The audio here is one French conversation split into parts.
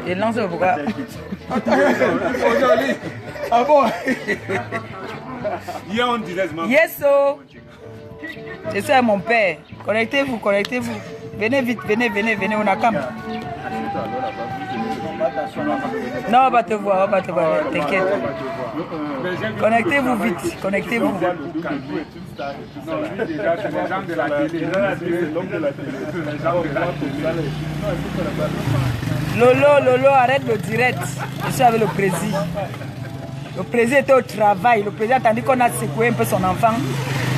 Et lance pourquoi. Ah bon? Hier, on disait... Yes, oh. C'est ça, mon père. Connectez-vous, connectez-vous. Venez vite, venez, venez, venez, on a cam. Non, on va te voir, t'inquiète. Connectez-vous vite, connectez-vous. Non, lui déjà, c'est les gens de la télé. Lolo, arrête le direct. Je suis avec le président. Le président était au travail. Le président attendait qu'on a secoué un peu son enfant.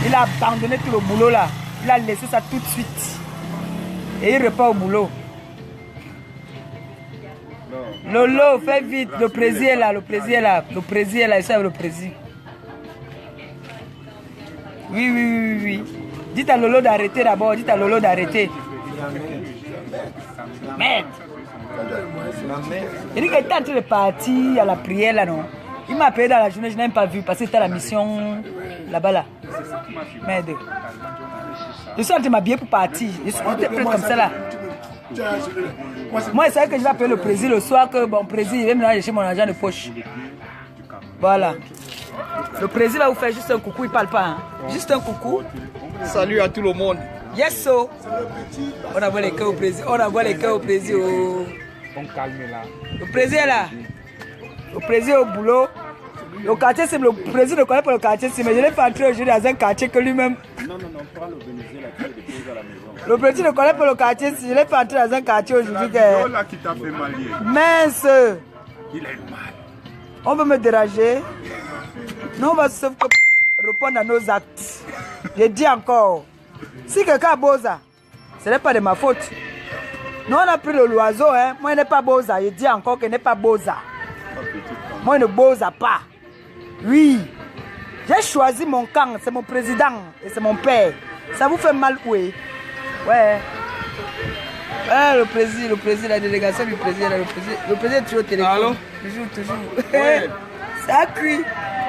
Il a abandonné tout le boulot là. Il a laissé ça tout de suite. Et il repart au boulot. Lolo, fais vite. Le président est là. Le président est là. Le président est là. Je suis avec le président. Oui. Dites à Lolo d'arrêter d'abord. Dites à Lolo d'arrêter. Merde. Il dit qu'il était en train de partir à la prière là, non? Il m'a appelé dans la journée, je n'ai même pas vu parce que c'était la mission là-bas là. Merde. Je suis en train de m'habiller pour partir. Je suis prêt comme ça là. Moi, je savais que je vais appeler le président le soir que bon président il va me chercher mon argent de poche. Voilà. Le président va vous faire juste un coucou, il parle pas. Hein. Juste un coucou. Salut à tout le monde. Yes, so. On envoie les cœurs au président. On envoie les cœurs au président. On calme là. Le président là. Le président au boulot. Le quartier, c'est le président ne connaît pas le quartier, mais je l'ai fait entrer aujourd'hui dans un quartier que lui-même. Non, prends le Venezuela qui est déposé à la maison. Le président ne connaît pas le quartier, je l'ai fait entrer dans un quartier aujourd'hui. C'est là qui t'a fait mal. Mince. Il est mal. On veut me déranger. Nous, on va sauf que répondre à nos actes. Je dis encore, si quelqu'un a Boza, ce n'est pas de ma faute. Nous, on a pris le loiseau, hein. Moi, il n'est pas Boza. Je dis encore qu'il n'est pas Boza. Moi, il ne Boza pas. Oui. J'ai choisi mon camp. C'est mon président et c'est mon père. Ça vous fait mal, oui? Ouais. Le président, la délégation du président, le président est toujours au téléphone. Allô? Toujours. Ouais. Ça a cuit.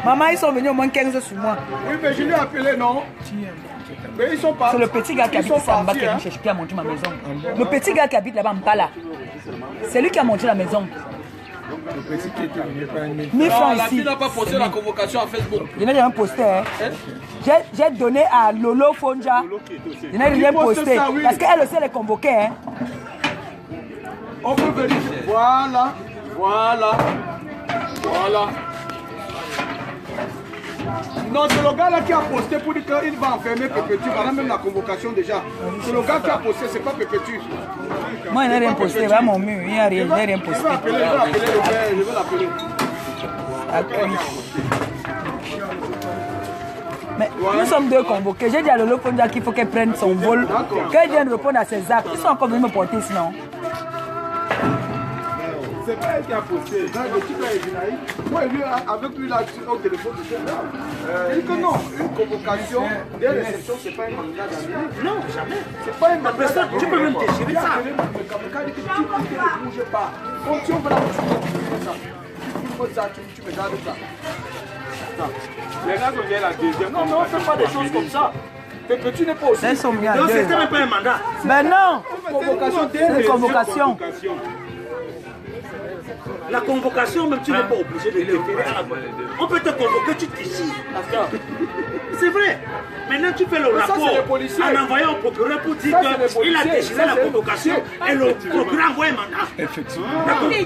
Maman, ils sont venus au moins 15 sur moi. Oui, mais je l'ai appelé, non? Mais ils sont pas. C'est le petit gars qui habite ici en bas qui a monté ma maison. Le petit gars qui habite là-bas en bas là. C'est lui qui a monté la maison. Le petit qui était venu par une 1000 francs la ici. fille n'a pas posté la convocation à Facebook. Je n'ai rien posté. Hein. J'ai donné à Lolo Fonja. Je n'ai rien posté. Ça, oui. Parce qu'elle aussi elle est convoquée. Hein. On peut venir. Voilà. Non, c'est le gars là qui a posté pour dire qu'il va enfermer Pépétu. Voilà même la convocation déjà. C'est le gars qui a posté, c'est pas Pépétu. Moi, je n'ai rien posté. Va mon mur. Il n'y a rien, je n'ai rien posté. Je vais appeler le père, je vais l'appeler. Mais nous sommes deux convoqués. J'ai dit à Lolo Fonja qu'il faut qu'elle prenne son vol. Qu'elle vienne répondre à ses actes. Ils sont encore venus me porter sinon. C'est pas elle qui a posté. Le type là est venu. Moi, avec lui là, au téléphone, il dit que non, une convocation des réceptions, c'est pas un mandat d'Amérique. Non, jamais. C'est pas un mandat d'Amérique. Tu peux même déchirer ça. Quand il dit que tu ne bouges pas. Quand tu ouvres la bouche, tu fais ça. Tu me gardes ça. Les gars qui viennent la deuxième. Non, on ne fait pas des choses comme ça. Pépétu n'est pas aussi. C'est son bien. Non, c'était même pas un mandat. Mais non. Convocation C'est une convocation. La convocation, même tu n'es pas obligé de référer à la convocation. On peut te convoquer, tu te décides. C'est vrai. Maintenant, tu fais le rapport en envoyant au procureur pour dire qu'il a déchiré la convocation et le procureur envoie un mandat. Effectivement.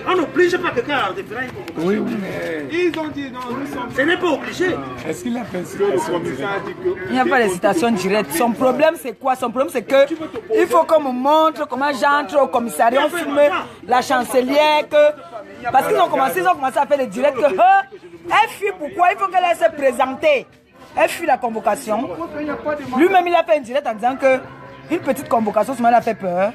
On n'oblige pas quelqu'un à référer à une convocation. Oui, mais ils ont dit non, nous sommes. Ce n'est pas obligé. Est-ce qu'il a fait citation directe? Il n'y a pas de citation directe. Son problème, c'est quoi? Son problème, c'est que il faut qu'on me montre comment j'entre au commissariat. On filme la chancelière. Parce qu'ils ont commencé à faire des directs. Elle fuit pourquoi? Il faut qu'elle aille se présenter. Elle fuit la convocation. Lui-même, il a fait un direct en disant que une petite convocation, ça m'a fait peur.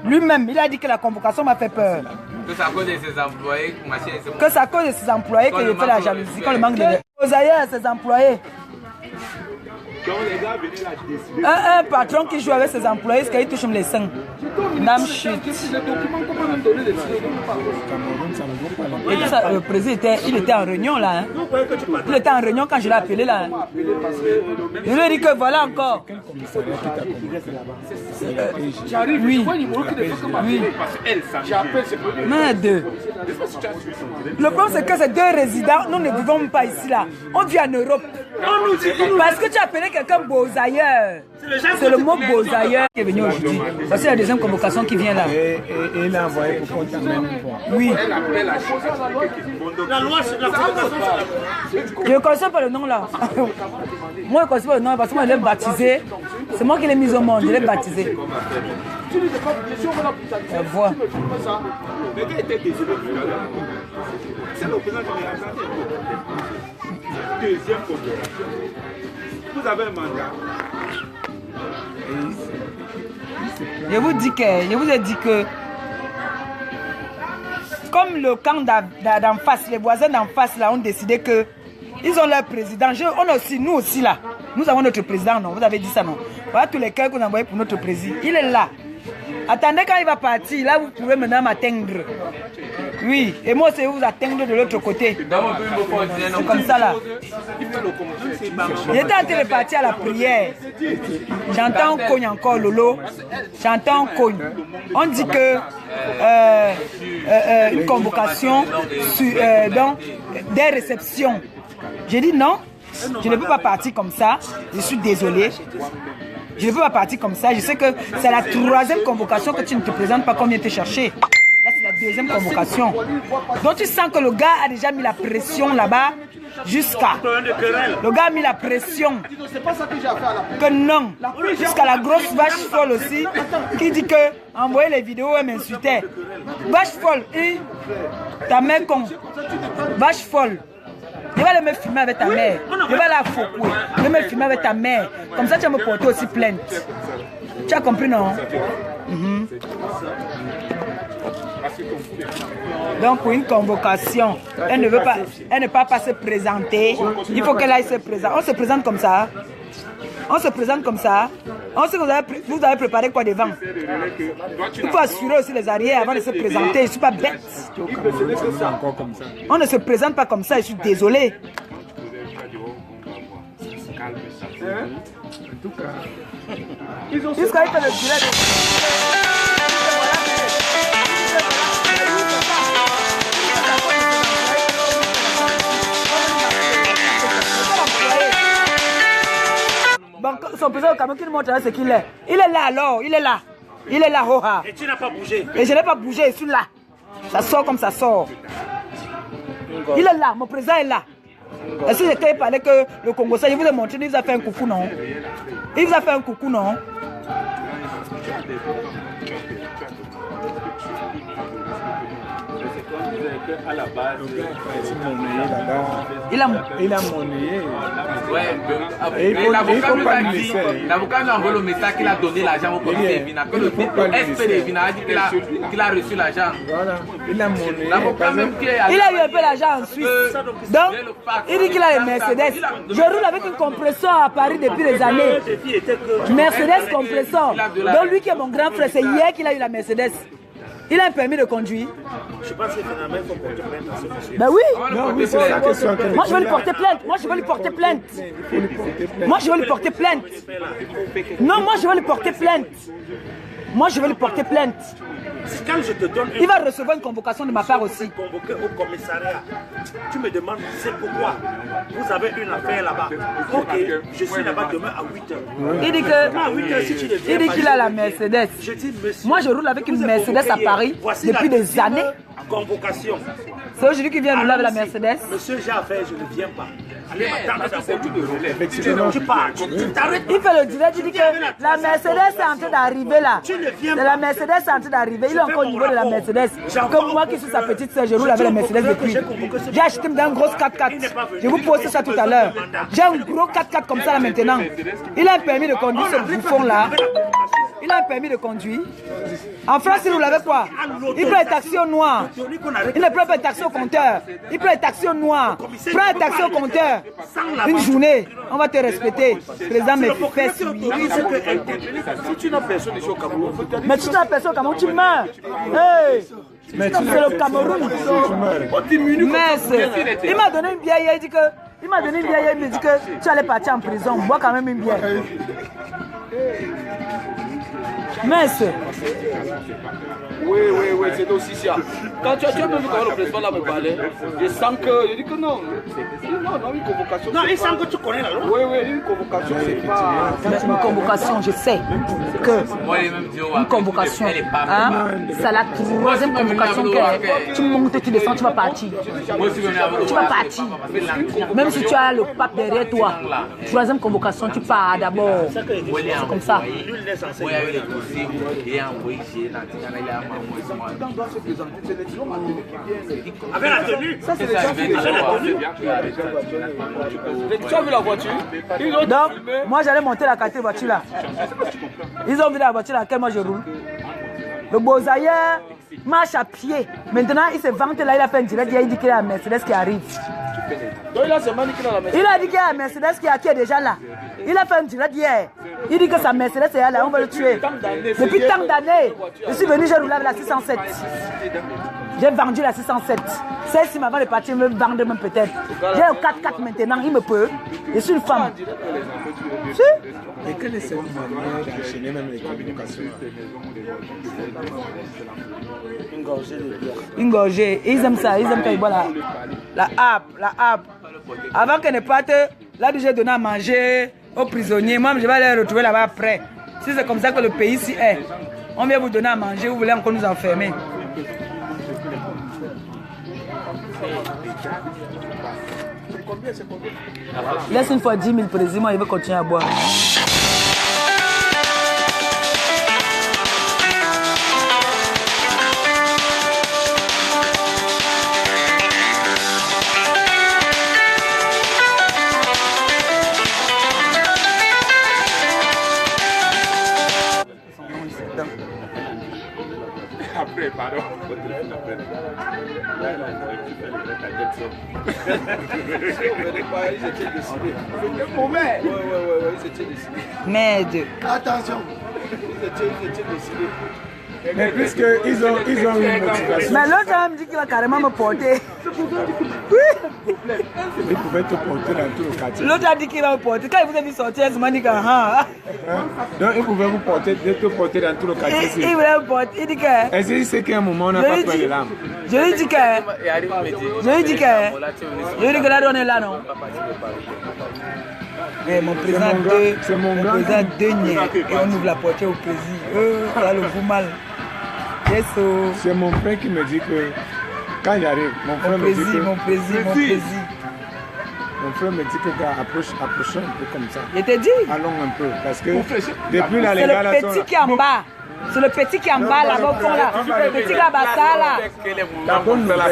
Lui-même, il a dit que la convocation m'a fait peur. Que c'est à cause de ses employés. Que c'est à cause de ses employés qu'il fait la jalousie, quand le manque de... Aux ailleurs, ses employés. Un patron qui joue avec ses employés, ce qu'il touche les seins. Dame chute. Et tout ça, le président il était en réunion là. Hein. Il était en réunion quand je l'ai appelé là. Hein. Je lui ai dit que voilà encore. Oui. Oui. Mais deux. Le problème c'est que ces deux résidents, nous ne vivons pas ici là. On vit en Europe. Parce que tu as appelé quelqu'un Bozailleur. C'est le mot Bozailleur qui est venu aujourd'hui. Ça c'est la deuxième convocation qui vient là. Et il a envoyé pour qu'on t'amène. Oui. La loi, c'est la convocation. Je ne connais pas le nom là. Moi je ne connais pas le nom parce que moi je l'ai baptisé. C'est moi qui l'ai mis au monde, je l'ai baptisé. Voilà. C'est le président général. Deuxième congrès. Vous avez un mandat. Je vous ai dit que comme le camp d'en face, les voisins d'en face là ont décidé que ils ont leur président. On aussi, nous aussi là, nous avons notre président, non? Vous avez dit ça, non? Voilà tous les cœurs qu'on a envoyés pour notre président. Il est là. Attendez quand il va partir, là vous pouvez maintenant m'atteindre. Oui, et moi c'est vous atteindre de l'autre côté. C'est comme ça là. J'étais en train de partir à la prière. J'entends un cogne encore, Lolo. J'entends un cogne. On dit que une convocation sur des réceptions. J'ai dit non, je ne peux pas partir comme ça. Je suis désolé. Je ne peux pas partir comme ça. Je sais que c'est la troisième convocation que tu ne te présentes pas comme vient te chercher. Là, c'est la deuxième convocation. Donc, tu sens que le gars a déjà mis la pression là-bas jusqu'à... Le gars a mis la pression. Que non. Jusqu'à la grosse vache folle aussi qui dit que envoyer les vidéos, elle m'insultait. Vache folle. Ta mère con. Vache folle. Je vais me filmer avec ta mère. Je vais la fouiller. Je vais me filmer avec ta mère. Comme ça, tu vas me porter aussi plainte. Tu as compris, non? Donc, pour une convocation, elle ne peut pas se présenter. Il faut qu'elle aille se présenter. On se présente comme ça. On se présente comme ça. On sait que vous avez préparé quoi devant. Il faut assurer aussi les arrières avant de se présenter. Je ne suis pas bête. On ne se présente pas comme ça. Je suis désolé. En tout cas, Jusqu'à il fait le direct. Bon, son président au Cameroun qui nous montre ce qu'il est. Il est là alors, il est là. Il est là, Roha. Et tu n'as pas bougé. Et je n'ai pas bougé, je suis là. Ça sort comme ça sort. Il est là, mon président est là. Est-ce que j'étais parlé que le Congo, ça, il vous a montré, il vous a fait un coucou, non? Il vous a fait un coucou, non? À la base, il a monnayé. L'avocat nous a envoyé le message qu'il a donné l'argent au comité Vina. Que le SP de Vina a dit qu'il a reçu l'argent. Voilà, il a monnayé. L'avocat même qui est il a eu un peu l'argent en Suisse. Donc, il dit qu'il a les Mercedes. Je roule avec une compresseur à Paris depuis des années. Mercedes compresseur. Donc, lui qui est mon grand frère, c'est hier qu'il a eu la Mercedes. Il a un permis de conduire. Je pense que finalement, il faut porter plainte à ce monsieur. Ben oui. Non, oui, c'est la question. Moi, je veux lui porter plainte. Moi, je veux lui porter plainte. Moi, je veux lui porter plainte. Non, moi, je veux lui porter plainte. Moi, je veux lui porter plainte. Quand je te donne il va recevoir une convocation de ma part aussi. Convoqué au commissariat. Tu me demandes, c'est pourquoi vous avez une affaire là-bas. Ok, je suis là-bas demain à 8h. Il dit que, il dit qu'il a la Mercedes. Je dis, monsieur, moi, je roule avec une Mercedes à Paris depuis des années. Convocation. C'est aujourd'hui qu'il vient rouler avec la Mercedes. Monsieur, j'ai affaire, je ne viens pas. Allez, m'attendre d'abord. Tu pars, tu t'arrêtes. Il fait le direct, il dit que la Mercedes est en train d'arriver là. La Mercedes est en train d'arriver. Il est encore au niveau de la Mercedes. Comme moi qui suis sa petite soeur, je roule avec la Mercedes depuis. J'ai acheté une grosse 4x4. Je vous pose ça tout à l'heure. J'ai un gros 4x4 comme ça là maintenant. Il a un permis de conduire ce bouffon là. Il a un permis de conduire. En France, il nous l'avait quoi? Il prend un taxi au noir. Il ne prend pas un taxi au compteur. Il prend un taxi au noir. Prends un taxi au compteur. Une journée, on va te respecter. Président, mes fesses. Si tu n'as personne ici au Cameroun, Mais si tu n'as personne au Cameroun, tu meurs. Hey! C'est le Cameroun. Mais il m'a donné une bière, il dit que. Il m'a donné une bière, il me dit que tu allais partir en prison. Bois quand même une bière. Mince. Oui, c'est aussi ça. Quand tu as même vu quand le président là me parlait, je sens que. Je dis que non. Non, une convocation. Non, il sent que tu connais la loi. Oui, une convocation, c'est pas. Une convocation, je sais que. Moi, les mêmes dire, Une convocation. Hein? C'est la troisième convocation que tu montes, tu descends, tu vas partir. Tu vas partir. Même si tu as le pape derrière toi. Troisième convocation, tu pars d'abord. C'est comme ça. Avec la tenue. Ça, c'est Tu as vu la voiture? Donc, moi j'allais monter la quatrième voiture là. Ils ont vu la voiture dans laquelle moi je roule. Le Bozaïa marche à pied. Maintenant, il se vante là, il a fait un direct, il dit qu'il y a un Mercedes qui arrive. Donc il a seulement dit qu'il a la Mercedes. Il a dit qu'il y a un Mercedes qui est déjà là. Il a fait un direct hier. Il dit que sa Mercedes est là, on va le tuer. Depuis tant d'années, je suis venu, j'ai roulé avec la 607. J'ai vendu la 607. Celle-ci, avant de partir, me vendre même peut-être. J'ai le 4x4 maintenant, il me peut. Je suis une femme. Si? Et quelle est cette manière d'enchaîner même les communications? Une gorgée. Ils aiment ça, ils aiment quand ils boivent la app. Avant qu'elle ne parte, là où j'ai donné à manger aux prisonniers, moi je vais les retrouver là-bas après. Si c'est comme ça que le pays ici est, on vient vous donner à manger, vous voulez encore nous enfermer. Laisse une fois 10 000 présidents, il veut continuer à boire. Après, pardon. Merde. Attention. Ils étaient décidés. Mais puisqu'ils ont une motivation. Mais l'autre me dit qu'il va carrément me porter. Oui. Ils pouvaient te porter dans tout le quartier. L'autre a dit qu'il va me porter. Quand il vous a vu sortir, il m'a dit que Donc ils pouvaient vous porter, te porter dans tout le quartier. il voulait me porter. Il dit que. Est-ce que c'est qu'à un moment on n'a pas pris les larmes? Je lui dis que. Je lui dis que là, on est là, non? Mais mon président deux niais et on ouvre la porte au président. Ça le fout mal. Yes, c'est mon frère qui me dit que quand j'arrive, mon frère me dit que mon président. Mon frère me dit que approchons un peu comme ça. Je t'ai dit. Allons un peu parce que depuis là les c'est gars là le petit qui est en bas. C'est le petit qui est en bas là-bas au fond là. Le petit là bas ça là.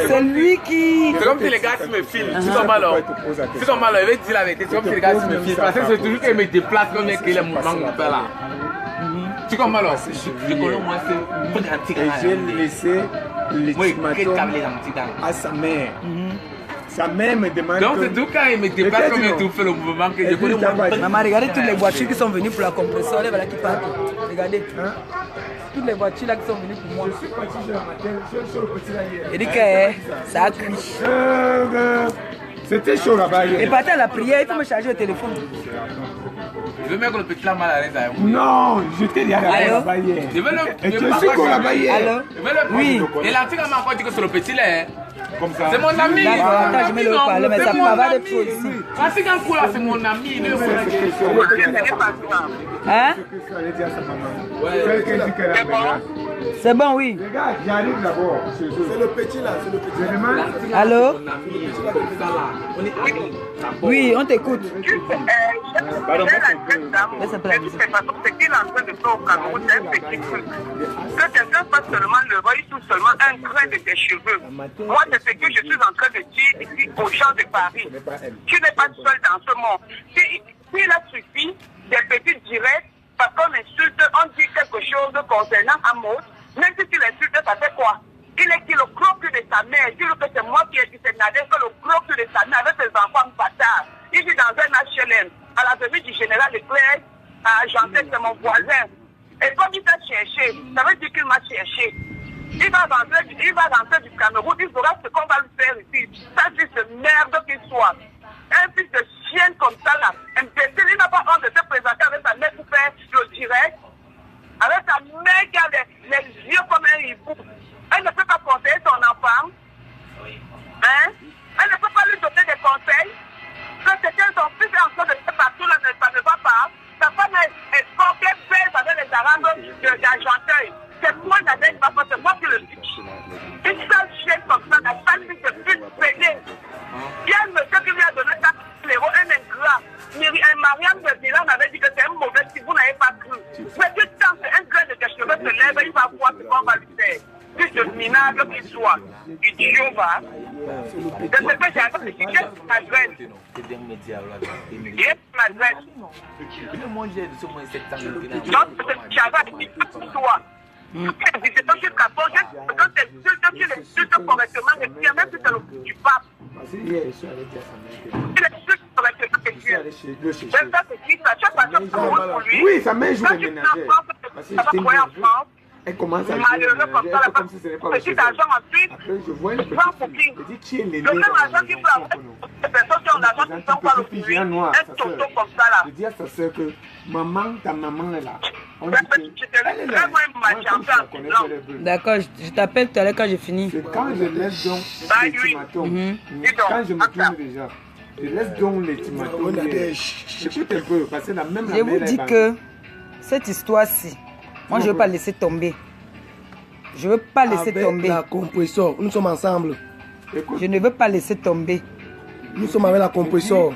C'est lui qui. C'est comme si les gars me filment. C'est comme alors. C'est comme alors, je vais te dire la vérité. C'est comme si les gars me filment. Parce que c'est toujours qu'ils me déplacent comme que les mouvements qu'on fait là. Tu comprends alors? Je connais moi c'est. Et j'ai laissé l'ultimatum à sa mère. Sa mère me demande. Donc c'est tout quand il me déplace comme il fait le mouvement que je connais moi. Maman, regardez toutes les voitures qui sont venues pour la compression. Voilà qui partent. Regardez. Toutes les voitures là qui sont venues pour moi. Il dit que ça a crié. C'était chaud là-bas. Et partait à la prière, il faut me charger le téléphone. Je veux mettre le petit là mal à l'aise avec moi. Non, je t'ai dit là-bas hier. Je veux le. Et tu es sûr qu'on là-bas hier? Allô? Oui. Et l'antique m'a encore dit que c'est le petit là. C'est mon ami. Attends, je mets le parler, mais ça va pas de trop ici. L'antique en cours là, c'est mon ami. Hein? C'est bon, oui. Regarde, j'arrive d'abord. C'est le petit là, c'est le petit. Allô? Oui, on t'écoute. Pardon, ce qu'il est en train de faire au Cameroun, c'est un petit truc. Que quelqu'un fasse seulement le roi, il touche seulement un grain de tes cheveux. Moi, c'est ce que je suis en train de dire ici aux gens de Paris. Tu n'es pas seul dans ce monde. S'il a suffi des petits directs parce qu'on insulte, on dit quelque chose concernant Amos, même si tu l'insultes, ça fait quoi? Il est qui le gros cul de sa mère, dis-le que c'est moi qui ai dit c'est Nadège, que le gros cul de sa mère avec ses enfants bâtards. Il vit dans un HLM, à la venue du général Leclerc, à Argenteuil, c'est mon voisin. Et comme il t'a cherché, ça veut dire qu'il m'a cherché. Il va rentrer du Cameroun, il saura ce qu'on va lui faire ici. Ça, fils de merde qu'il soit. Un fils de chienne comme ça, là, imbécile, il n'a pas honte de se présenter avec sa mère pour faire le direct. Avec sa mère qui a les yeux comme un hibou. Elle ne peut pas conseiller son enfant. Hein? Elle ne peut pas lui donner des conseils. Que quelqu'un, son fils est en train de faire partout, là, ça ne va pas. Sa femme est portée belle avec les arabes d'Argenteuil. C'est moi, Nadège, c'est moi qui le fiche. Une seule chienne comme ça, la femme qui se fait péter. Il y a un monsieur qui lui a donné ça, l'héros, un ingrat. Mariam de Milan avait dit que c'est un mauvais si vous n'avez pas cru. Mais tout le temps, c'est un grain de tes cheveux se lève, il va voir ce qu'on va lui faire. Plus de minable qu'il soit. Idiot, va. De ce que j'ai appris, c'est qu'il est m'adresse. Il est m'adresse. Donc, tu avais dit pour toi. C'est toi qui capot, quand tu insultes correctement, même si c'est le du pape. Il insulte correctement les dieux. Même ça, c'est qui ça? Tu as pas de pour lui. Oui, sa mère joue le ménagère. Elle commence à malheureux comme ça, comme si ce n'est pas petit argent ensuite, après, je vois une prends pour qui? petite Le même argent qui peut avoir des personnes qui ont l'argent qui sont pas le fruit, un tonton comme ça là. Je dis à sa soeur que maman, ta maman est là. On dit Je te laisse vraiment D'accord, je t'appelle tout à l'heure quand j'ai fini. quand je laisse donc les ultimatums, quand je me tourne déjà, je laisse donc les ultimatums. Écoute un peu, parce que la même Je vous dis que cette histoire-ci, moi je ne veux pas laisser tomber. Je ne veux pas laisser tomber. La compresseur, nous sommes ensemble. Je ne veux pas laisser tomber. Nous sommes avec la compresseur.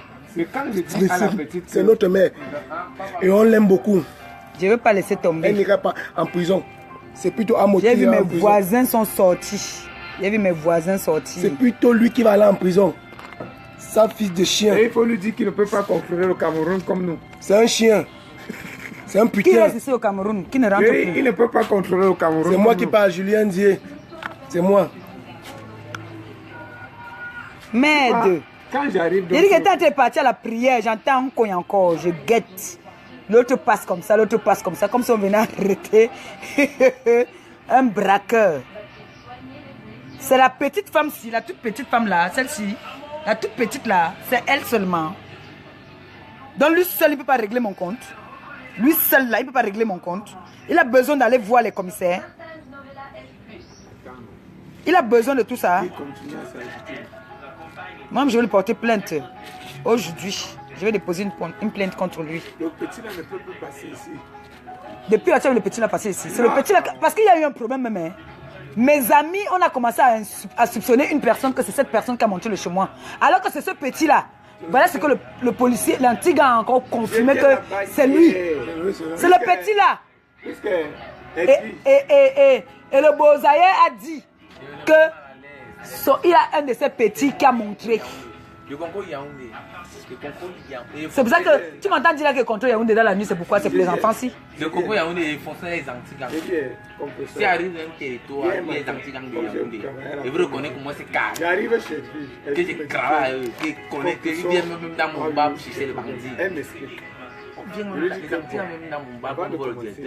C'est notre mère. Et on l'aime beaucoup. Je ne veux pas laisser tomber. Elle n'ira pas en prison. C'est plutôt à moitié. J'ai vu mes voisins sont sortis. J'ai vu mes voisins sortir. C'est plutôt lui qui va aller en prison. Sa fils de chien. Et il faut lui dire qu'il ne peut pas contrôler le Cameroun comme nous. C'est un chien. C'est un putain. Qui reste ici au Cameroun? Qui ne rentre plus? Il ne peut pas contrôler le Cameroun. C'est moi qui parle, Julien Dié. C'est moi. Merde. Quand j'arrive... Il dit que quand tu es parti à la prière, j'entends un coin encore, je guette. L'autre passe comme ça, l'autre passe comme ça, comme si on venait arrêter un braqueur. C'est la petite femme-ci, la toute petite femme-là, celle-ci. La toute petite là, c'est elle seulement. Donc lui seul, il ne peut pas régler mon compte. Lui seul là, il ne peut pas régler mon compte. Il a besoin d'aller voir les commissaires. Il a besoin de tout ça. Moi, je vais lui porter plainte. Aujourd'hui, je vais déposer une plainte contre lui. Le petit là ne peut plus passer ici. Depuis la le petit là passé ici. C'est le petit là, parce qu'il y a eu un problème même. Hein. Mes amis, on a commencé à soupçonner une personne que c'est cette personne qui a monté le chez moi. Alors que c'est ce petit là. Voilà ce que le policier, l'anti-gars a encore confirmé que c'est lui. C'est le petit là. Et le Bozaïe a dit que il y a un de ces petits qui a montré. C'est pour ça que tu m'entends dire là que le contrôle Yaoundé dans la nuit, c'est pourquoi c'est pour les enfants si. Le contrôle Yaoundé est foncé les anti-gangs. Si arrive dans un territoire, il y a des anti-gangs de Yaoundé. Et vous reconnaissez comment c'est carré. J'arrive chez lui. Que j'ai cravé, que connaît, que il vient même dans mon bar pour chercher les bandits.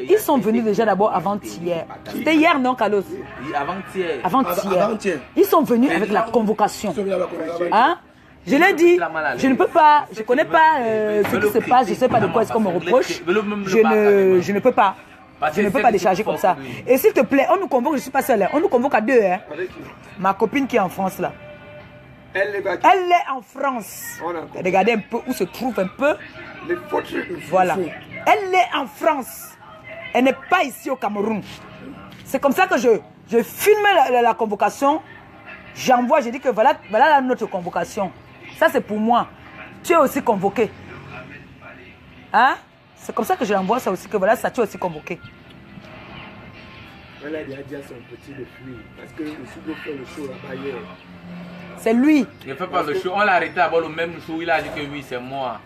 Ils sont venus déjà d'abord avant-hier. C'était hier, non, Carlos? Avant-hier. Avant-hier. Ils sont venus avec la convocation. Hein? Je l'ai dit, je ne peux pas, je ne connais pas ce qui se passe, je ne sais pas de quoi est-ce qu'on me reproche. Je ne peux pas. Je ne peux pas décharger comme ça. Et s'il te plaît, on nous convoque, je ne suis pas seule, on nous convoque à deux. Hein. Ma copine qui est en France là. Elle est en France. Regardez un peu où se trouve un peu. Voilà. Elle est en France. Elle n'est pas ici au Cameroun. C'est comme ça que je filme la convocation. J'envoie, je dis que voilà notre convocation. Ça c'est pour moi. Tu es aussi convoqué. Hein? C'est comme ça que je l'envoie ça aussi, que voilà, ça tu es aussi convoqué. Elle a dit à son petit de fuir. Parce que le Soudo fait le show là-bas hier. C'est lui. Il ne fait pas le show. On l'a arrêté avant le même show. Il a dit que oui, c'est moi.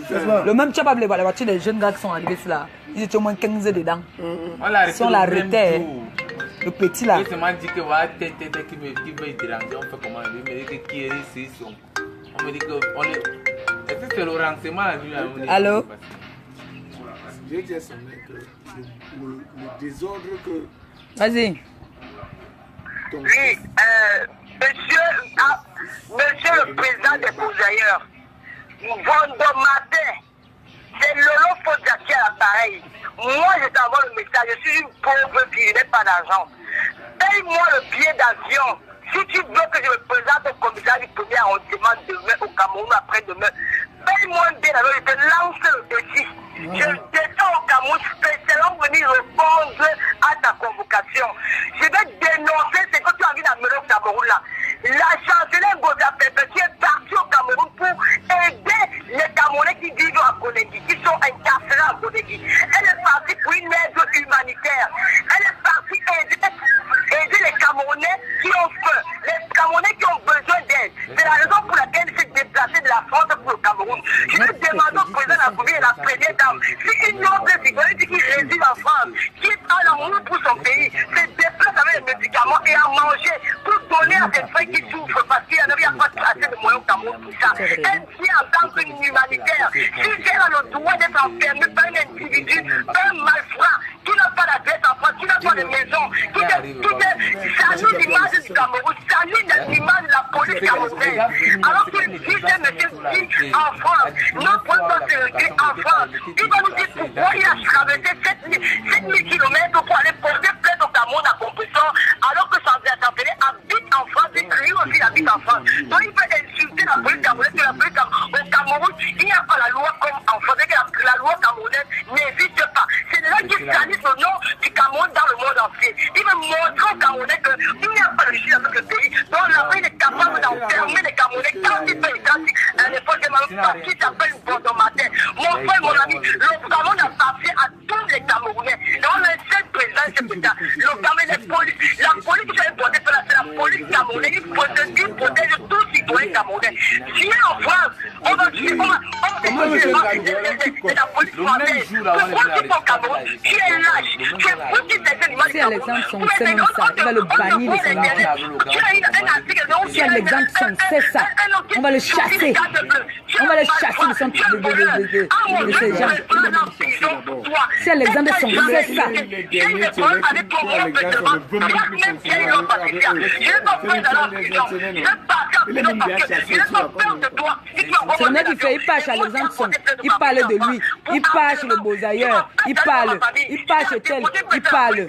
Le même, tu n'as pas vu la voiture des jeunes gars qui sont arrivés là. Ils étaient au moins 15 dedans. Ils sont l'arrêté. Le petit là. Il m'a dit que voilà, tête qui veut déranger, on fait comment? Il me dit que qui est ici. On me dit que on est. Est-ce que c'est le renseignement la nuit? Allô? J'ai dit à son mec que le désordre que. Vas-y. Oui, monsieur le président des Bouzailleurs, Vondomatin, c'est Lolo Fodjaki à l'appareil. Moi, je t'envoie le message, je suis une pauvre fille, je n'ai pas d'argent. Paye-moi le billet d'avion. Si tu veux que je me présente au commissariat du premier arrondissement demain au Cameroun, après-demain, paye-moi un billet d'avion, je te lance le défi. Je descends au Cameroun spécialement pour venir répondre à ta convocation. Je vais dénoncer ce que tu as envie d'amener au Cameroun là. La chancelière Goza Pepe qui est partie au Cameroun pour aider les Camerounais qui vivent à Konegi, qui sont incarcérés à Konegi. Elle est partie pour une aide humanitaire. Elle est partie aider les Camerounais qui ont faim, les Camerounais qui ont besoin d'aide. C'est la raison pour laquelle elle s'est déplacée de la France pour le Cameroun. Je vais demander au président de la République et la première dame, si une noble citoyenne qui réside en France, qui est en amour pour son pays, se déplace avec les médicaments et à manger pour donner à des frères qui souffrent parce qu'il n'y a pas assez de moyens au Cameroun pour ça. Elle vient en tant qu'humanitaire. Si elle a le droit d'être enfermée par un individu, par un malfrat, qui n'a pas d'adresse en France, qui n'a pas de maison, qui salue l'image du Cameroun, salue l'image de la police camerounaise. Alors que si ce monsieur dit en France, non point pas se régler en France, il va nous dire pourquoi il a traversé 7000 km pour aller porter plainte au Cameroun à compétition, alors que son interpellé habite en France et lui aussi habite en France. Donc il peut insulter la police camerounaise, que la police au Cameroun, il n'y a pas la loi comme en France, que la loi camerounaise n'existe pas. C'est là qu'il salisse le nom du Cameroun dans le monde entier. Il veut montrer aux Camerounais qu'il n'y a pas de justice dans ce pays. Donc là, il est capable d'enfermer les Camerounais quand il fait un effort de même qui s'appelle Vondomatin. Mon frère, mon ami, le Cameroun appartient à tous les Camerounais. Donc on a un seul président, c'est peut-être le Cameroun, la police qui est portée par la police camerounaise, il protège tous les citoyens camerounais. Si en France, on va tuer, on va la police française, pourquoi tu es au Cameroun, tu es lâche, tu es fou qui t'es l'image. Si Alexandre Song sait même ça, il va le bannir de son équipe. Si Alexandre Song sait ça, on va le chasser. On va le chasser de son de ces gens. Si Alexandre Song sait ça, c'est le mec qui fait, il parle chez Alexandre Song, il parle de lui, il parle chez le Bouzailleurs, il parle chez tel, il parle.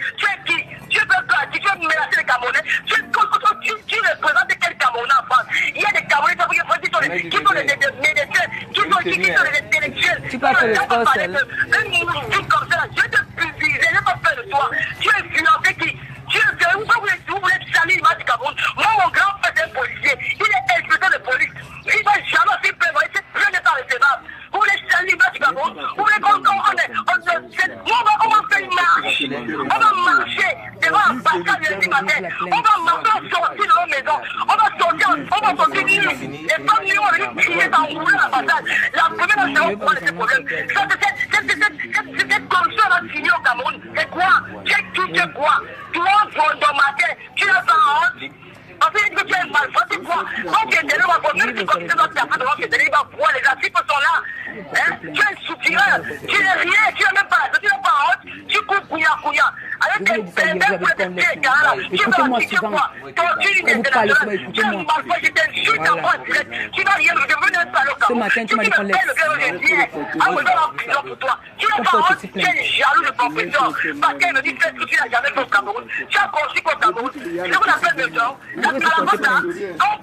Tu veux pas, tu veux menacer les Camerounais, tu représentes quel Camerounais en France? Il y a des Camerounais qui sont des médecins, qui sont des intellectuels. Tu peux faire le sport seul. Un mouvement comme ça, je te pulvérise, je n'ai pas peur de toi. Tu es financé qui? Tu es où vous voulez salir l'image du Cameroun? Moi, mon grand frère est un policier, il est inspecteur de police. Il va jamais s'y prévoir, c'est plus n'est pas recevable. Vous voulez salir l'image du Cameroun? Vous voulez qu'on va faire une marche? On va marcher devant l'ambassade lundi matin. On va marcher, sortir de nos maisons. On va sortir nus. Les femmes nues, on va venir crier dans l'ambassade. La première chose, on va prendre ces problèmes. Cette commission va signer au Cameroun. C'est quoi? C'est quoi? Toi, Vondomatin, tu n'as pas honte? Parce que tu es malfrat, c'est quoi? Donc, on va même si comme ça, notre personne devant il va voir, les articles sont là. Hein? Tu es un soutireur, tu n'es rien, tu n'as même pas, tu n'as pas honte, tu coupes couilla. Avec tes bébés pour tes pieds, là. Écoutez-moi souvent. Tu es un malfrat, je t'insulte en voix directe. Tu vas rien, je veux ne pas le Ce matin, tu m'as dit qu'on laisse. On me donne en prison pour toi. Tu n'as pas honte, tu es jaloux de confession. Parce qu'elle me dit, fais ce que tu n'as jamais fait au Cameroun. Tu as conçu qu'au Cameroun, je vous appelle maintenant. On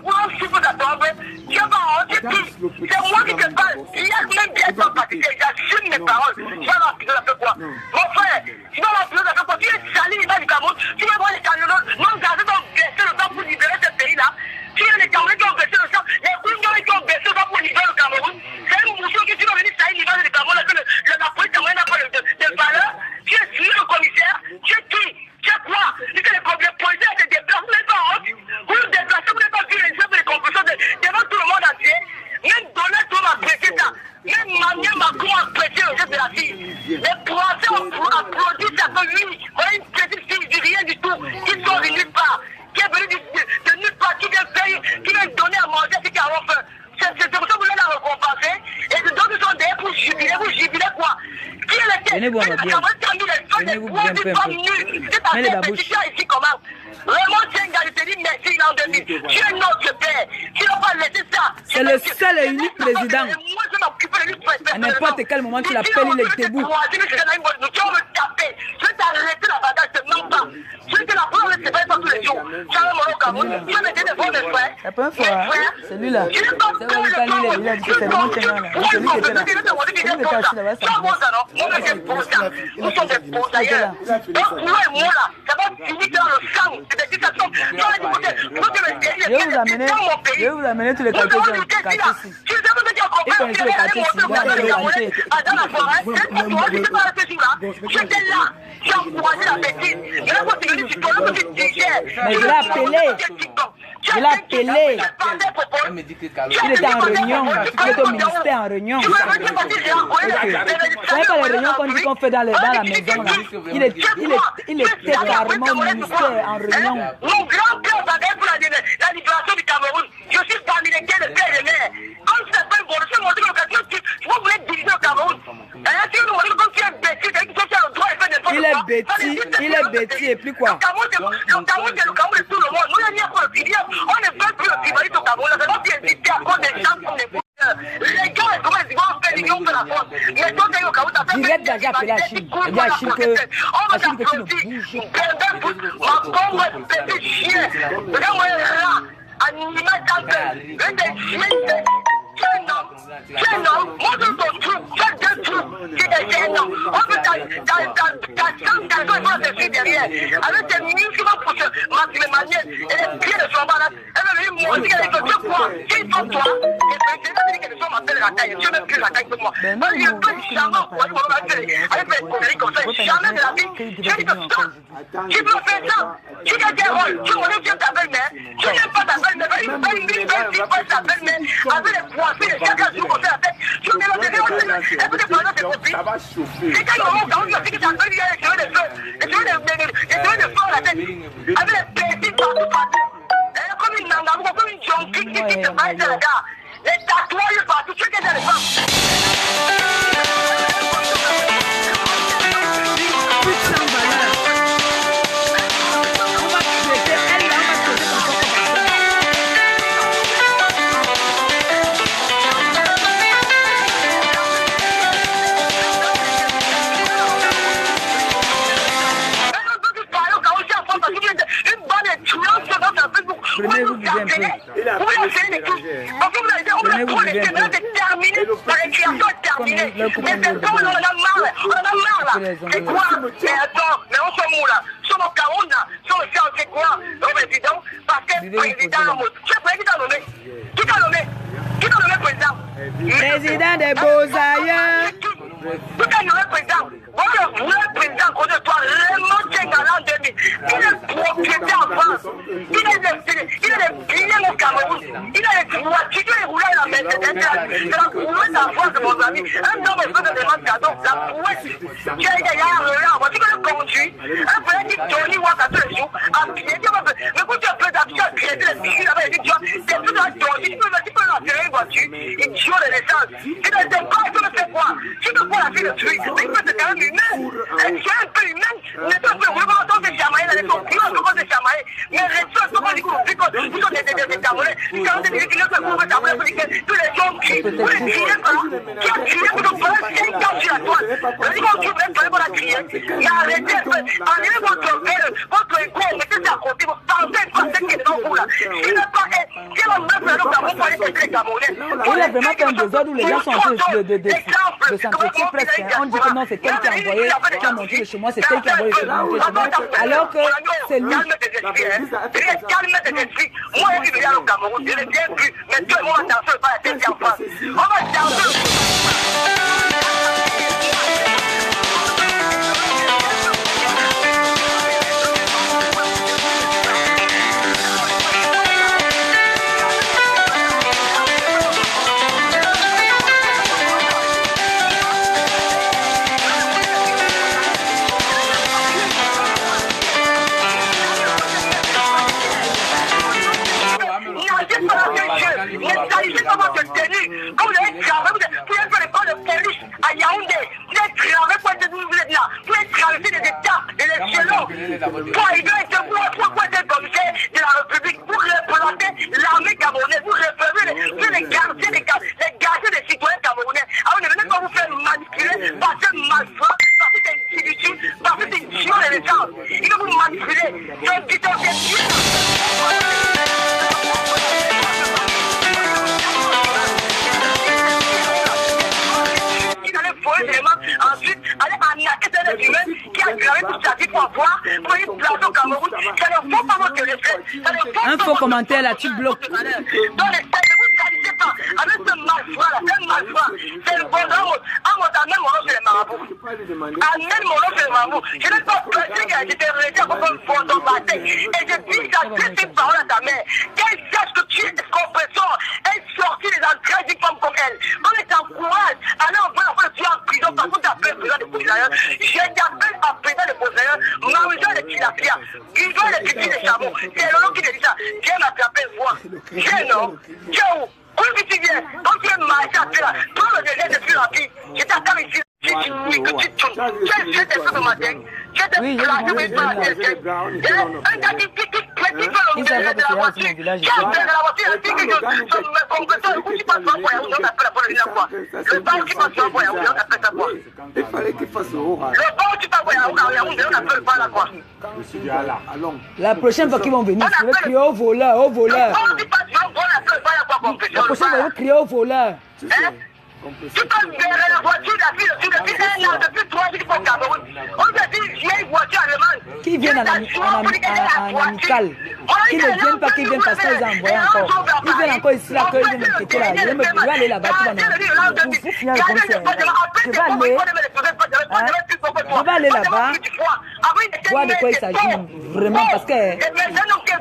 prend sur vous attendre, tu n'as pas honte, c'est moi qui te parle. Il y a même bien ton parti, j'assume mes paroles. Tu vas l'empêcher de faire quoi? Mon frère, tu vas l'empêcher de faire quoi? Tu es sali l'image du Cameroun, tu vas voir les Camerounais, non gazés qui ont baissé le temps pour libérer ce pays-là. Tu as les Camerounais qui ont baissé le temps, les Koungherais qui ont baissé le temps pour libérer le Cameroun. C'est une mousson que tu vas venir salir l'image du Cameroun, que la police camerounaise n'a pas de valeur. Tu es suivi le commissaire, tu es qui? Tu es quoi? Tu es les policiers se déplacent, vous n'êtes pas honte. Vous vous déplacez, vous n'êtes pas vu les chefs de conclusion devant tout le monde entier. Même Donald Trump a apprécié ça. Même Venez-vous bien. Venez-vous bien un peu. Mais les babouches. Vraiment, Tchenga, je te dis merci, l'an 2000. Tu es notre père. Tu n'as pas laissé ça. C'est le seul et unique président. À n'importe quel moment, tu l'appelles, il est debout. Je vais t'arrêter la bagarre, je ne mens pas. Je vais te la prendre, je ne pas tous les jours. Tu as un moment au Cameroun. Tu as metté des bons mes frères. C'est pas un frère. C'est lui là. C'est lui là. Il a dit que c'est le monde qui est là. C'est lui qui était là. C'est lui qui était assis là-bas. Tu as bon ça, non? Moi, je suis bon ça. Nous sommes des bons d'ailleurs. Donc, moi et moi là, ça va finir dans le sang. C'est des dictateurs. Je vais vous amener tous les quartiers ici. Et connaissez les quartiers ici. J'étais là, j'ai encouragé la bêtise. Mais là, quand tu veux dire, tu connais que tu digères. Mais je l'ai appelé. Je l'ai appelé. Il était en réunion. Il était au ministère en réunion. Vous savez pas les réunions qu'on dit qu'on fait dans la maison là. Il était carrément au ministère en réunion. Mon grand-père bagaille pour la libération du Cameroun. Je suis parmi lesquels le père et mère. Comme ça peut vous montrer l'occasion, vous voulez diriger le Cameroun. Il est bêtis et puis quoi? Le Cameroun, c'est le Cameroun de tout le monde. Nous, on est pour le tribunal. On ne veut plus le tribunal au Cameroun. Ça va bien exister à cause des gens comme les bouilleurs. Les gars, comment ils vont faire? Ils vont faire la force. Mais toi, t'es au Cameroun, t'as fait. Direct déjà appelé Achille. Il dit Achille que tu ne bouges ma pauvre petit chien. Regarde, moi, là, animal d'affaires. Un des chiens. C'est non, moi je te trouve, c'est deux trucs, c'est des gênants. On peut ta derrière, avec tes muscles pour se maquiller manière, et les pieds de son malade, elle veut lui montrer qu'elle est de deux points, qui sont toi, et c'est là que les gens m'appellent la taille, tu n'as plus la taille que moi. Moi je ne peux jamais encourager mon homme avec mes conneries comme ça, jamais de la vie, je dis que stop, tu peux faire ça, tu as des rôles, tu connais bien ta belle-mère, tu n'aimes pas ta belle-mère, une belle ta belle-mère, avec les poissons, les chaque jour comme ça la tête, tu me demandes de faire ça va chauffer. C'est quand il y a un moment où tu as dit que tu as fait les cheveux de feu, les cheveux de feu à la tête, avec les petits partout. Comme une nangam, comme une jonquille qui te passe à la gare, les tatouages partout, tu sais que c'est les femmes. Prenez-vous bien un peu. Président des Beaux-Aïeux. Le président qu'on doit vraiment Tchenga l'an 2000. Il est propriétaire en France. Il a des billets au Cameroun. Il a des voitures, il roule à la Mercedes. C'est la prouesse en France, mon ami. Un homme est fait de demande cadeau. La prouesse. Tu as dit, il y a un relais, tu peux le conduire. Un frère qui Tony Watt à tous les jours. À pied, mais quand tu as peu d'habitude à créer des bijoux là-bas, il dit, tu vois, c'est tout dans le Tony. Tu peux l'attirer une voiture. Il tue de l'essence. Il ne sait pas, tu me fais quoi? Tu peux pas la faire le truc. Mais il peut se quand même humain. Tu es un peu humain. Ne te fais vraiment tant de chamailler dans les conflits. On ne peut pas se chamailler. Mais les choses sont pas du conflit. Ils sont des Camerounais. Ils sont des Camerounais. Ils sont des Camerounais. Tous les gens qui vous les criez pas. Qui a crié pour nous faire 5 ans sur la toile. Je dis qu'on tue même pas pour la crier. Mais arrêtez un peu. Enlevez votre verre, votre écho, mettez ça à côté. Vous pensez pas ce qui est dans vous là. S'il n'est pas si on met le Cameroun pour aller tester les Camerounais. Il a vraiment fait un désordre où les gens sont en train de s'entretuer presque. On dit que non, c'est elle qui a envoyé, qui a monté chez moi, c'est elle qui a envoyé chez moi. Alors que c'est lui. Calme tes esprits. Moi, je suis venu au Cameroun, je l'ai bien vu, mais tout le monde a dansé pas la tête en France. On va danser. il doit être pourquoi être commissaire de la République pour représenter l'armée camerounaise, pour représenter les gardiens des citoyens camerounais. Alors ne venez pas vous faire manipuler par ce malfrat, par cette institution, par cette institution de l'État. Il va vous manipuler. C'est un petit ensuite, aller arnaquer des êtres humains qui a gravé toute sa vie pour avoir pour une place au Cameroun. Ça ne faut pas votre respect. Un faux commentaire là, tu bloques. Dans les stades, ne vous salissez pas avec ce malfrat là, c'est un malfrat. C'est le bon homme. Amène mon nom sur les marabouts. Amène mon nom sur les marabouts. Je n'ai pas pensé que j'étais réduit comme un fondant bâté. Et je dis à ces paroles à ta mère qu'elle sache que tu es compresseur. Elle sortit des entrailles d'une femme comme elle. On est en courage. Allez, on va tu es en prison parce qu'on t'appelle président de Posaïen. Je t'appelle en président de Posaïen. Marie-Jean de Tilapia. Guidon de Petit de Chameau. C'est Lolo qui te dit ça. Viens m'attraper, voir. Viens, non? Viens où? Où tu viens? Quand tu es marché à toi, prends le délai de plus rapide. Je t'attends ici. Tu es des choses de matin. Tu es des places de un gars qui fait le milieu de la voiture. Qui a de la voiture, il dit que je compresseur, où tu passes par quoi? On t'appelle la police quoi? Le banc qui passe par quoi? On t'appelle ça quoi? Il fallait qu'il fasse au haut. Le banc qui passe par quoi? On t'appelle pas là quoi? La prochaine fois qu'ils vont venir, je vais crier au voleur, au voleur. Le banc qui passe par quoi? On t'appelle pas là quoi? La prochaine fois, je vais crier au voleur. Tu peux verrer la voiture depuis un an, depuis 3 jours pour Cameroun. On te dit une vieille voiture allemande. Qui viennent en amical. Qui ne viennent pas, qui viennent parce qu'ils ont envoyé encore. Ils viennent encore ici, là, qu'ils viennent m'inquiéter là. Je vais aller là-bas, tu vas nous. Pour finir le concert. Je vais aller là-bas, voir de quoi il s'agit vraiment parce que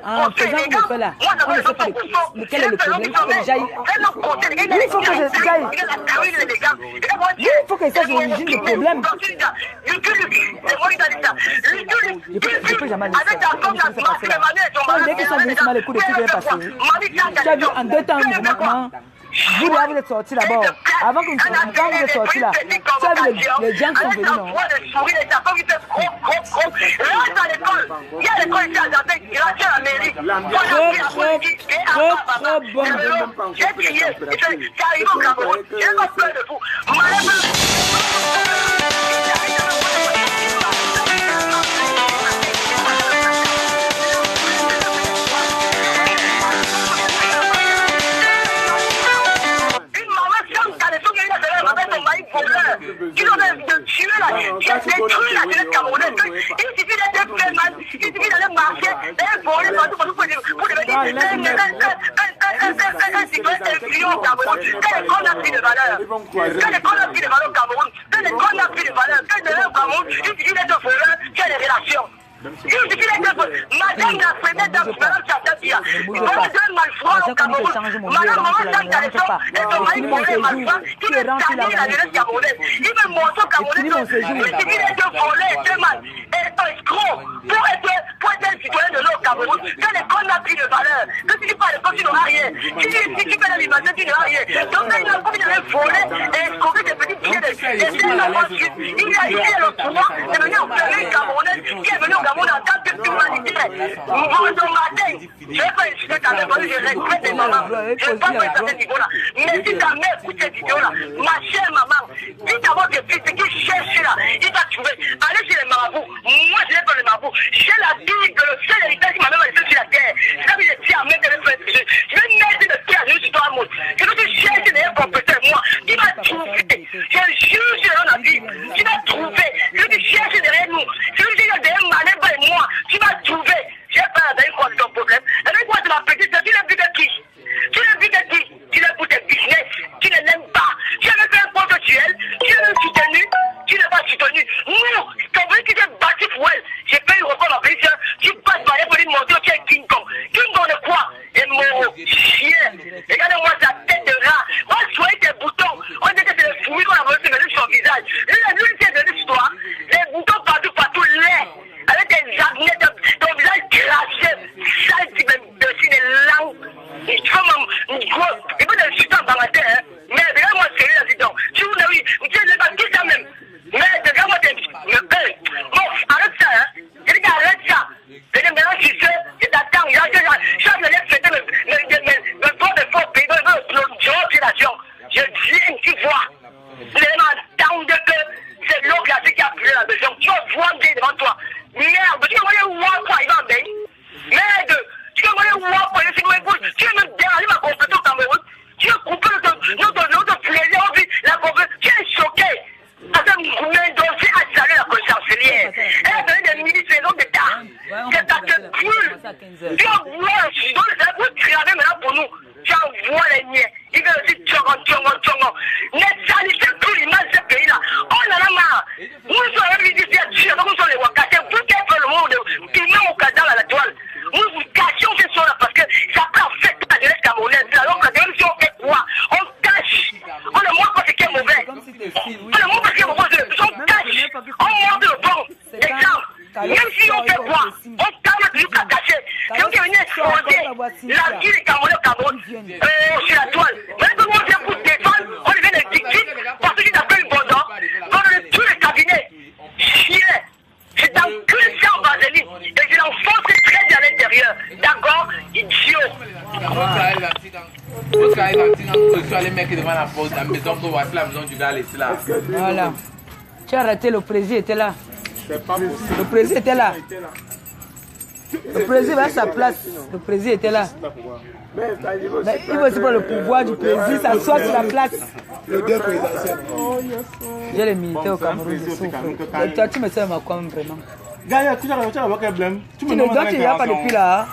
en faisant comme on fait là, on ne sait pas quel est le problème. Il faut que j'aille. Il faut que j'aille. Il faut que ça soit l'origine du problème. Je peux jamais laisser ça. Dès qu'ils sont venus sur les coups de fil, passer. Tu as vu en 2 temps, comment vous là, vous êtes sortis là-bas. Avant que quand vous êtes sortis là, tu as vu les gens qui sont venus, non? Trop bon. Qui ont de tuer la détruire la jeunesse camerounaise. Il suffit d'être phénomène, il suffit d'aller marcher, d'aller voler partout pour devenir un citoyen influent au Cameroun. Quel est qu'on a pris de valeur? Quel est qu'on a pris de valeur au Cameroun? Quel est qu'on a pris de valeur? Quel est le Cameroun? Il suffit d'être voleur, quelle est les relations? Il suffit d'être madame la première dame, madame Chatabia. Il faut être un malfrat au Cameroun. Madame Maman Sankaleson et son mari volé malfrat qui veut tanner la jeunesse camerounaise. Il veut montrer aux Camerounais qu'il suffit d'être volé, être mal, être escroc pour être un citoyen de l'eau Cameroun. Quel est qu'on a pris de valeur? Que tu dis pas de quoi tu n'auras rien. Si tu fais l'animation, tu n'auras rien. Donc là, il a pas d'aller voler et escroquer des petits pieds de la ensuite. Il a eu le pouvoir de venir au pays camerounais qui est venu au Cameroun en tant que humanitaire. Bonjour matin, je ne vais pas insulter ta mère parce que je respecte tes mamans. Je ne vais pas être à ce niveau-là. Mais si ta mère écoute cette vidéo-là, ma chère maman, dis d'abord que fils qui cherche là, il va trouver. Allez chez les marabouts. Moi, je n'ai pas les marabouts. J'ai la Bible, le seul héritage qui m'a même laissé sur la terre. Ça veut dire à mettre les frères. Je vais mettre le pied à genoux sur toi, Amos. Je veux que tu cherches des compétents, moi. Tu vas trouver. Je juge sur la vie. Tu vas trouver. Je veux que tu cherches derrière nous. Je veux que tu cherches derrière Manéba et moi. Tu vas trouver. J'ai pas d'ailleurs quoi ton problème. Avec moi, tu m'as pété. Tu l'as vu de qui? Tu l'as vu de qui? Tu l'as pour tes business. Tu ne l'aimes pas. Tu avais fait un potentiel. Tu l'as soutenu. Tu n'as pas soutenu. Non. Ton vrai qui s'est battu pour elle. J'ai fait une record en police. Tu passes par là pour lui montrer que tu es King Kong. King Kong de quoi? Et mon chien. Regardez-moi sa tête de rat. On soigne tes boutons. On dit que c'est les fruits qu'on a volé sur son visage. Lui, c'est de l'histoire. Les boutons partout, laid. Avec des acnés, ton visage craché. Sale type de ciné langue. Il faut te chuter en bamatin, hein. Mais regarde-moi sérieux là-dedans. Tu vous l'as vu. Tu ne l'as pas dit ça même. Mais regarde-moi tes. Bon, arrête ça, hein. Je dis arrête regardez maintenant pour nous. Tu envoies les niais. Ils veulent aussi tchongo. Les sanitaires, tout l'image de ce pays-là. On en a marre. Nous sommes les ici, nous sommes les Wakatiens. Vous êtes le monde qui met au cadre à la toile. Nous vous cachons ces choses-là parce que ça peut affecter la jeunesse camerounaise. Alors que même si on fait quoi, on cache. On ne montre pas ce qui est mauvais. On ne montre pas ce qui est mauvais. On cache. On montre le bon. Exemple. Même si on fait quoi, on calme toujours qu'à cacher. C'est eux qui viennent exposer la vie des Camerounais au Cameroun sur la toile. Maintenant, on vient pour défendre, on devient des victimes parce qu'ils appellent Bondon. On donne tous les cabinets. Chien. C'est dans que ça en vaseline. Et je l'enfonce très bien à l'intérieur. D'accord? Idiot. Les mecs devant la porte, la maison pour voir la maison du gars laissé là. Voilà. Tu as arrêté, le président était là. C'est pas possible. Le président était là. Le président à sa place. Le président était là. Mais il veut Il veut aussi prendre le pouvoir du président, s'asseoir sur la place. Le deux présidentiels. J'ai les militaires au Cameroun, je souffre. Et toi, tu me sers à quoi vraiment? Gaïa, tu n'as pas blâme. Tu ne dois tu n'y as pas depuis là.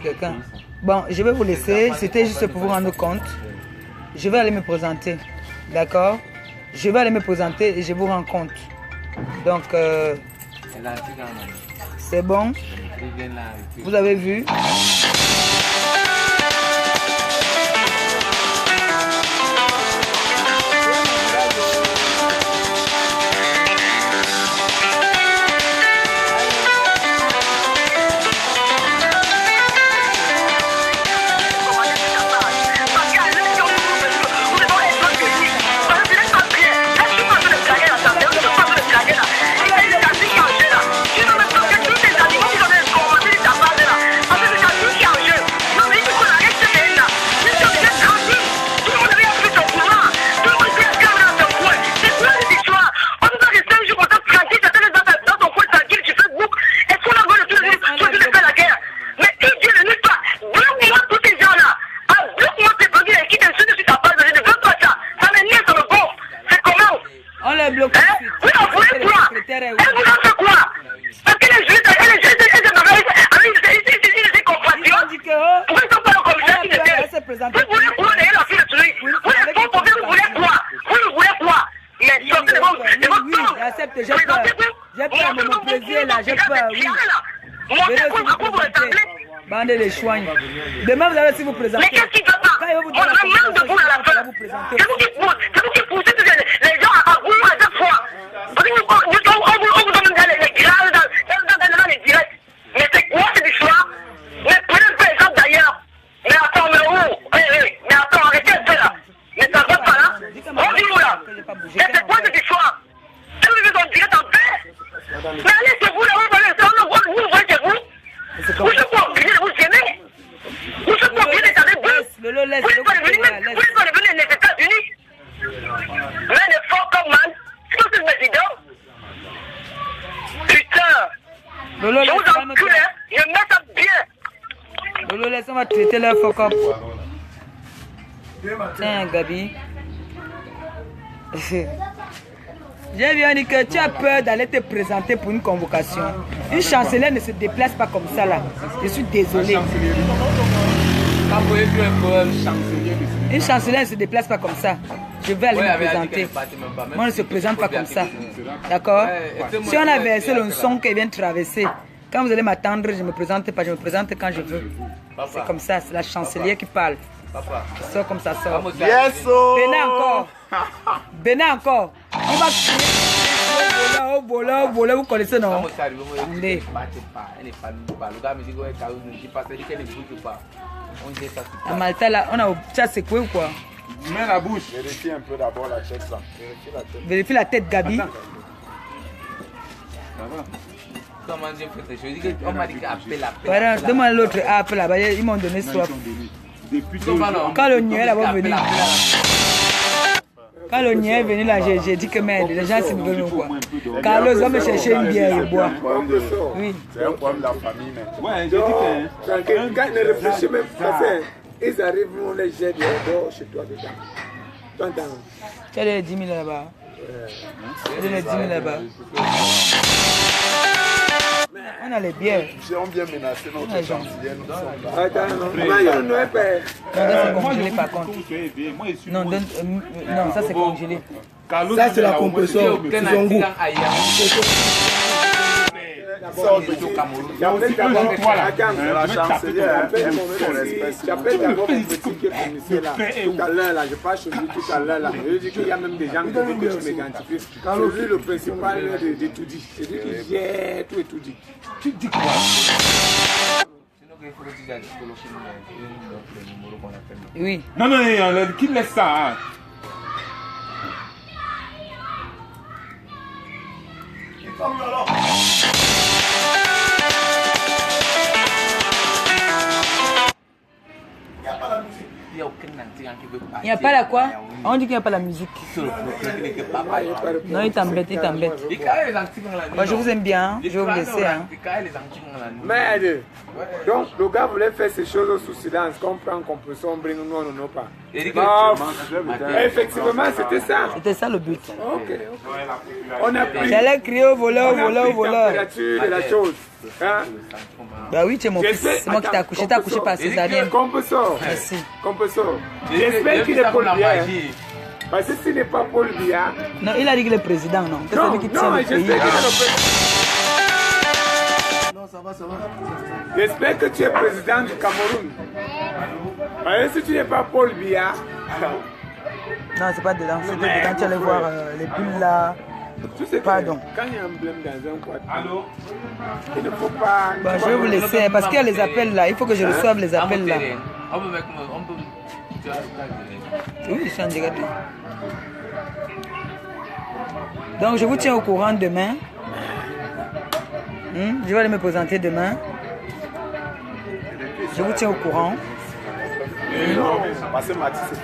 Quelqu'un. Bon, je vais vous laisser. C'était juste pour vous rendre compte. Je vais aller me présenter. D'accord? Je vais aller me présenter et je vous rends compte. Donc, c'est bon. Vous avez vu? Les choignes. Demain, vous allez si vous présenter. Mais qu'est-ce qui va pas? On a marre de vous à la fin. C'est vous qui poussez les gens à vous à chaque fois. On vous donne les grâces dans les directs. Mais c'est quoi cette histoire? Mais prenez pas exemple d'ailleurs. Mais attends, mais où? Mais attends, arrêtez de faire là. Mais ça va pas là? On dit où là? Mais c'est quoi cette histoire? Est-ce que vous êtes en direct en paix? Mais allez chez vous là, vous voyez chez vous. Vous êtes pas obligé de vous aimer. Vous êtes pas obligé d'être avec vous. Vous n'êtes pas devenu les États-Unis. Mais les forts comme man, c'est tout le président. Putain. Je vous encule, je mets ça bien. Lolo, laisse-moi traiter leur fuck up. Tiens, Gabi. J'ai bien dit que tu as peur d'aller te présenter pour une convocation. Une chancelière ne se déplace pas comme ça là. Je suis désolé. Une chancelière ne se déplace pas comme ça. Je vais aller me présenter. Moi, on ne se présente pas comme ça. D'accord? Si on a versé le son qui vient traverser, quand vous allez m'attendre, je ne me présente pas. Je me présente quand je veux. C'est comme ça. C'est la chancelière qui parle. Ça sort comme ça sort. Yes, Venez encore. Venez encore. On va voler, vous connaissez non? À Malta, là, on a déjà secoué ou quoi? Mets la bouche. Vérifie un peu d'abord la tête là. Vérifie la tête. Vérifie la tête, Gabi. Comment Dieu fait ces choses? On m'a dit qu'appelle la paix. Voilà, demande l'autre appel là-bas, ils m'ont donné soif. Quand le nuet là va venir. Quand le nuet est venu là, j'ai dit que merde, les gens s'y veulent ou quoi. Carlos va me chercher une bière et boire. Oui. C'est un problème de la famille, mais. Ouais, j'ai dit que. Quand ils ne réfléchissent même pas, ils arrivent, on les jette dehors chez toi dedans. Tu as les 10 000 là-bas. Tu as les 10 000 là-bas. On a les bières. Ils ont bien menacé notre gens. Attends, non, c'est congelé par contre. Non, non, ça c'est congelé. Ça, c'est la compression. C'est son goût. J'appelle d'abord la chancelière. J'appelle d'abord mon petit qui est commissaire là. Tout à l'heure, là, je passe chez lui tout à l'heure. Là. Je dis qu'il y a même des gens qui veulent que je m'identifie. C'est lui le principal de tout dit. C'est lui qui gère tout et tout dit. Tu dis quoi? Oui. Non, non, non, qui laisse ça? Hein? Il n'y a pas la quoi? On dit qu'il n'y a pas la musique. Non, il t'embête, il t'embête. Bon, je vous aime bien, je vais vous laisser. Hein. Merde. Donc, le gars voulait faire ces choses sous silence. Qu'on prend, qu'on peut sombrer, nous, on n'en a pas. Effectivement, c'était ça. C'était ça le but. Ok. On a pris. J'allais crier au voleur, au voleur, au voleur. De la chose. Hein? Bah oui, tu es mon fils. C'est moi qui t'ai accouché. T'as accouché par césarienne. Merci. J'espère qu'il est Paul Biya. Parce que s'il n'est pas Paul Biya. Non, il a dit qu'il est président, non? C'est lui qui tient le pays. Non, ça va, ça va. J'espère que tu es président du Cameroun. Parce que si tu n'es pas Paul Biya. Non, c'est pas dedans. C'est dedans. Tu allais voir les bulles là. Tu sais, pardon. Quand il y a un blême dans un quad, il ne faut pas. Bon, je vais vous laisser parce qu'il y a les appels là. Il faut que je reçoive les appels là. Oui, je suis en direct. Donc, je vous tiens au courant demain. Je vais aller me présenter demain. Je vous tiens au courant.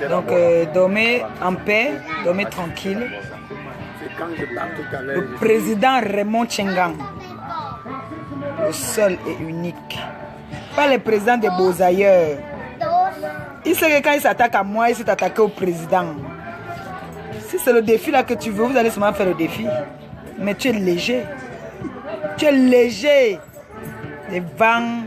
Donc, dormez en paix, dormez tranquille. Le président Raymond Tchengang, le seul et unique. Pas le président des beaux ailleurs. Il sait que quand il s'attaque à moi, il s'est attaqué au président. Si c'est le défi là que tu veux, vous allez seulement faire le défi. Mais tu es léger. Tu es léger devant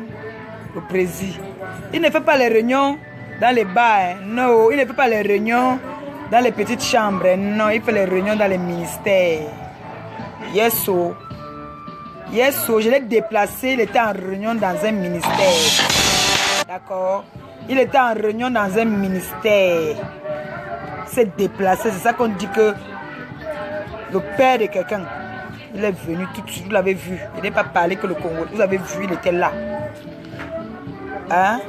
le président. Il ne fait pas les réunions dans les bars. Non, il ne fait pas les réunions dans les petites chambres. Non, il fait les réunions dans les ministères. Yeso. Yeso, je l'ai déplacé. Il était en réunion dans un ministère. D'accord? Il était en réunion dans un ministère. C'est déplacé. C'est ça qu'on dit que le père de quelqu'un, il est venu tout de suite. Vous l'avez vu. Il n'est pas parlé que le Congo. Vous avez vu, il était là. Hein?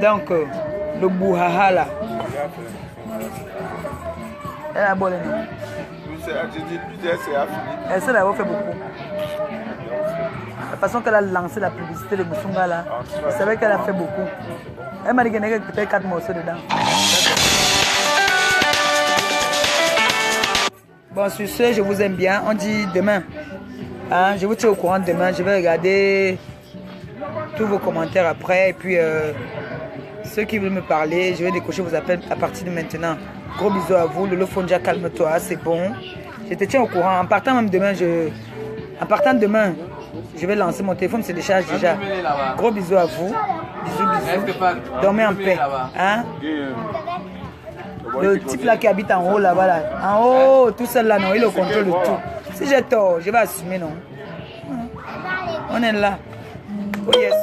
Donc, le Bouhaha là. Elle a bolé, non? Elle s'est d'avoir fait beaucoup. La façon qu'elle a lancé la publicité de Moussunga là, je savais qu'elle a fait beaucoup. Elle m'a dit qu'elle a peut-être 4 morceaux dedans. Bon, sur ce, je vous aime bien. On dit demain. Hein, je vous tiens au courant demain. Je vais regarder tous vos commentaires après. Et puis, ceux qui veulent me parler, je vais décocher vos appels à partir de maintenant. Gros bisous à vous. Lolo Fonja, calme-toi, c'est bon. Je te tiens au courant. En partant même demain, je vais lancer mon téléphone, se décharge déjà. Gros bisous à vous. Bisous, bisous. Dormez en paix. Hein? Le type là qui habite en haut là-bas là. En haut, tout seul là, non, il le contrôle de tout. Si j'ai tort, je vais assumer, non. On est là. Oh yes.